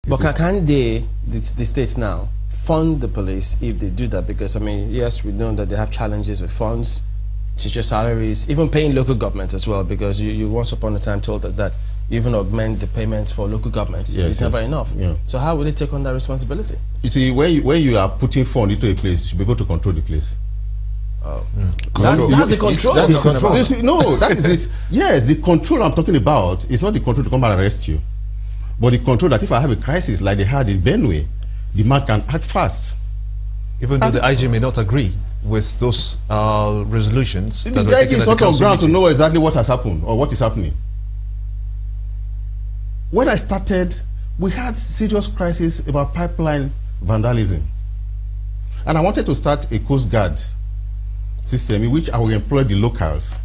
But can they, the states now, fund the police if they do that? Because, I mean, yes, we know that they have challenges with funds, teacher salaries, even paying local governments as well, because you once upon a time told us that you even augment the payments for local governments. Yes, it's never enough. Yeah. So how will they take on that responsibility? You see, when you are putting fund into a place, you should be able to control the place. Oh. That's the control. That's the control. No, that is it. Yes, the control I'm talking about is not the control to come and arrest you, but the control that if I have a crisis like they had in Benue, the man can act fast. Even though the IG may not agree with those resolutions. The IG is not on ground to know exactly what has happened or what is happening. When I started, we had serious crisis about pipeline vandalism. And I wanted to start a Coast Guard system in which I will employ the locals,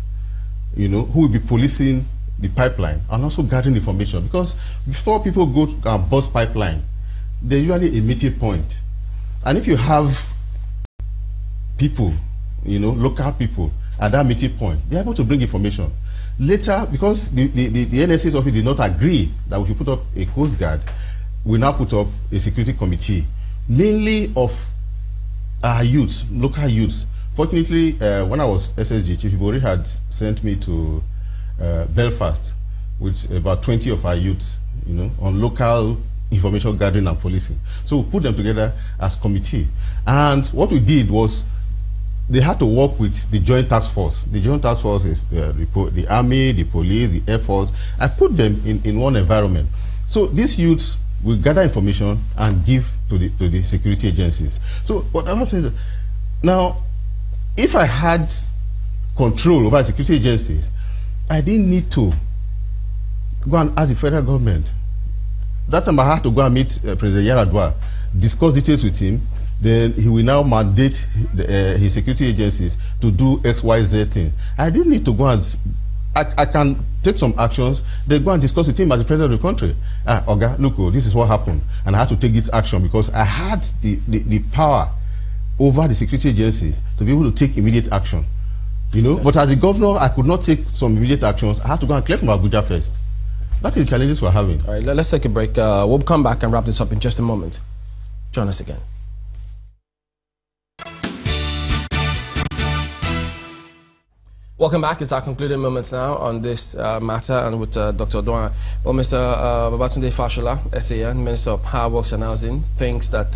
you know, who will be policing the pipeline and also gathering information. Because before people go to bust pipeline, there's usually a meeting point. And if you have people, you know, local people at that meeting point, they're able to bring information. Later, because the NSA's office did not agree that we should put up a Coast Guard, we now put up a security committee, mainly of our youths, local youths. Fortunately, when I was SSG, Chief Ibori had sent me to Belfast with about 20 of our youths, you know, on local information gathering and policing. So we put them together as committee. And what we did was they had to work with the Joint Task Force. The Joint Task Force is the Army, the Police, the Air Force. I put them in one environment. So these youths will gather information and give to the security agencies. So what I'm saying is, now, if I had control over security agencies, I didn't need to go and ask the federal government. That time I had to go and meet President Yaradua, discuss details with him. Then he will now mandate his security agencies to do XYZ thing. I didn't need to go and, I can take some actions, then go and discuss with him as the president of the country. Oga, look, this is what happened. And I had to take this action because I had the power over the security agencies to be able to take immediate action. You know, but as a governor, I could not take some immediate actions. I had to go and clear from Abuja first. That is the challenges we're having. All right, let's take a break. We'll come back and wrap this up in just a moment. Join us again. Welcome back. It's our concluding moments now on this matter and with Dr. Uduaghan. Well, Mr. Babatunde Fashola, SAN, Minister of Power, Works and Housing, thinks that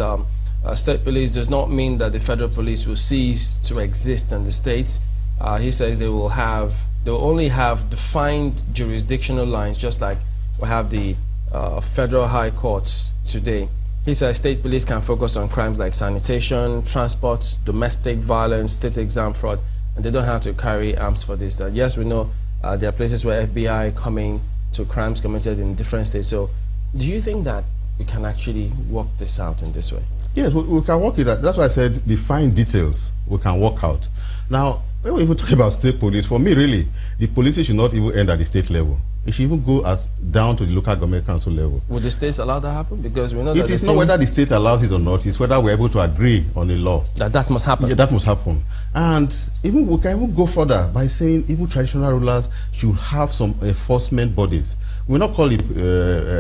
state police does not mean that the federal police will cease to exist in the states. He says they will only have defined jurisdictional lines, just like we have the federal high courts today. He says state police can focus on crimes like sanitation, transport, domestic violence, state exam fraud, and they don't have to carry arms for this. Yes, we know there are places where FBI coming to crimes committed in different states. So do you think that we can actually work this out in this way? Yes, we can work it out. That's why I said define details we can work out. Now, when we even talk about state police, for me, really, the police should not even end at the state level. It should even go down to the local government council level. Would the states allow that to happen? Because we know that it is not whether the state allows it or not, it's whether we're able to agree on a law. That must happen. Yeah, that must happen. And even we can even go further by saying even traditional rulers should have some enforcement bodies. We'll not call it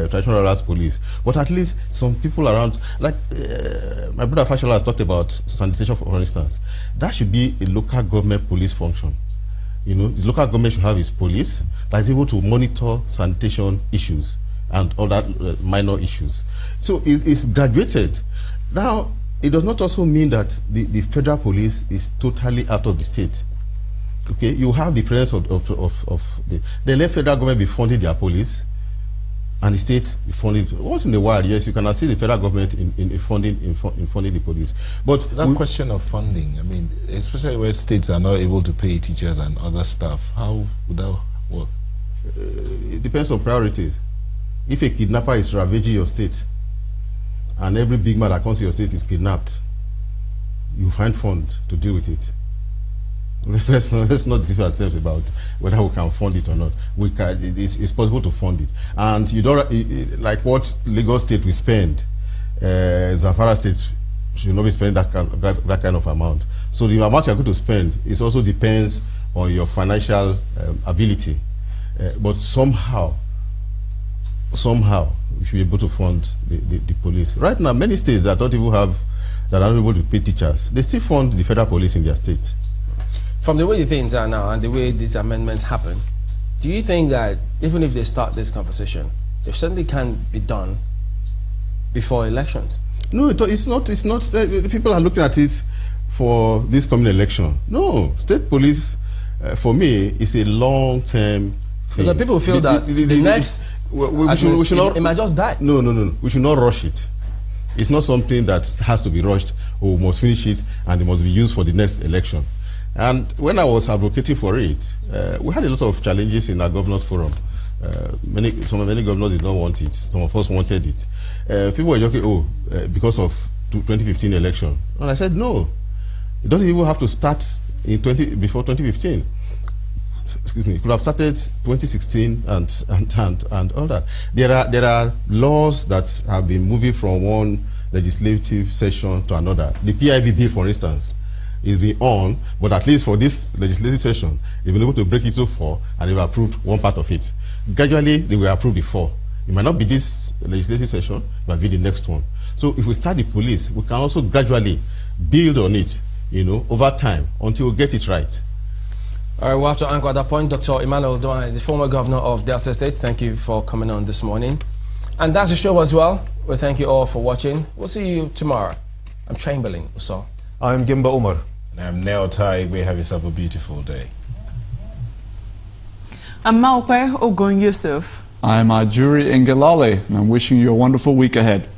traditional rulers police, but at least some people around, like my brother Fashola has talked about sanitation, for instance. That should be a local government police function. You know, the local government should have its police that is able to monitor sanitation issues and other minor issues. So it's graduated. Now, it does not also mean that the federal police is totally out of the state. Okay, you have the presence of the let federal government be funding their police, and the state be funding. Once in a while, yes, you can assist the federal government in funding the police. But that question of funding, I mean, especially where states are not able to pay teachers and other staff, how would that work? It depends on priorities. If a kidnapper is ravaging your state, and every big man that comes to your state is kidnapped, you find funds to deal with it. Let's not deceive ourselves about whether we can fund it or not. We can. It's possible to fund it, and you don't like what Lagos State will spend. Zamfara State should not be spending that kind of amount. So the amount you're going to spend it also depends on your financial ability. But somehow, somehow we should be able to fund the police. Right now, many states that don't even have, that are not able to pay teachers, they still fund the federal police in their states. From the way the things are now and the way these amendments happen, do you think that even if they start this conversation, it certainly can be done before elections? No, it's not. It's not. People are looking at it for this coming election. No, state police, for me, is a long-term thing. Because people feel that the next we should not, it might just die. No. We should not rush it. It's not something that has to be rushed, or we must finish it and it must be used for the next election. And when I was advocating for it, we had a lot of challenges in our governors forum. Many governors did not want it. Some of us wanted it. People were joking, because of 2015 election. And I said, no, it doesn't even have to start in before 2015. Excuse me, it could have started 2016 and all that. There are laws that have been moving from one legislative session to another. The PIBB, for instance, is being on, but at least for this legislative session, they've been able to break it to 4, and they've approved one part of it. Gradually, they will approve the 4. It might not be this legislative session, it might be the next one. So if we start the police, we can also gradually build on it, over time, until we get it right. All right, we'll have to anchor at that point. Dr. Emmanuel Uduaghan is the former governor of Delta State. Thank you for coming on this morning. And that's the show as well. We thank you all for watching. We'll see you tomorrow. I'm Chamberlain Uso. I'm Gimba Umar. And I'm Neo Taigwe. Have yourself a beautiful day. I'm Maukwe Ogun Yusuf. I'm Ajuri Ngelale, and I'm wishing you a wonderful week ahead.